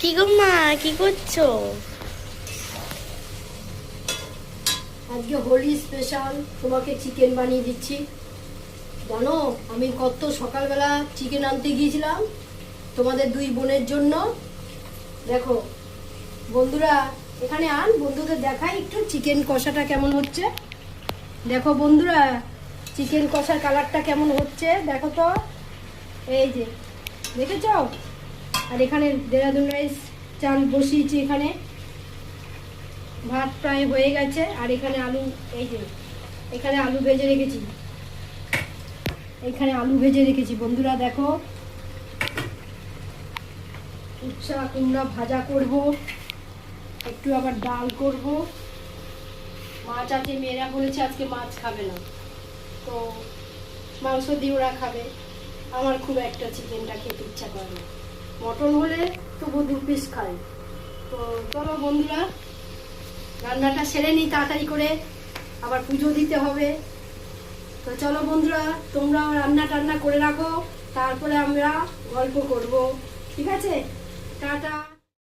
কি গো মা, কি করছো? আজকে হোলি স্পেশাল তোমাকে চিকেন বানিয়ে দিচ্ছি। জানো আমি কত সকালবেলা চিকেন আনতে গিয়েছিলাম তোমাদের দুই বোনের জন্য। দেখো বন্ধুরা, এখানে আন, বন্ধুদের দেখাই একটু চিকেন কষাটা কেমন হচ্ছে। দেখো বন্ধুরা, চিকেন কষার কালারটা কেমন হচ্ছে দেখো তো, এই যে দেখেছ। আর এখানে দেরাদুন রাইস চাল বসিয়েছি, এখানে ভাত প্রায় হয়ে গেছে। আর এখানে আলু, এই যে এখানে আলু ভেজে রেখেছি, এখানে আলু ভেজে রেখেছি বন্ধুরা। দেখো উচ্ছা কুমড়া ভাজা করব, একটু আবার ডাল করব। মাছ আছে, মেয়েরা বলেছে আজকে মাছ খাবে না, তো মাংস দিয়ে ওরা খাবে। আমার খুব একটা চিকেনটা খেতে ইচ্ছা করে না, মটন হলে তবু 2 পিস খাই। তো চলো বন্ধুরা, রান্নাটা সেরে নিই তাড়াতাড়ি করে, আবার পুজো দিতে হবে। তো চলো বন্ধুরা, তোমরাও রান্না টান্না করে রাখো, তারপরে আমরা গল্প করব, ঠিক আছে? টাটা।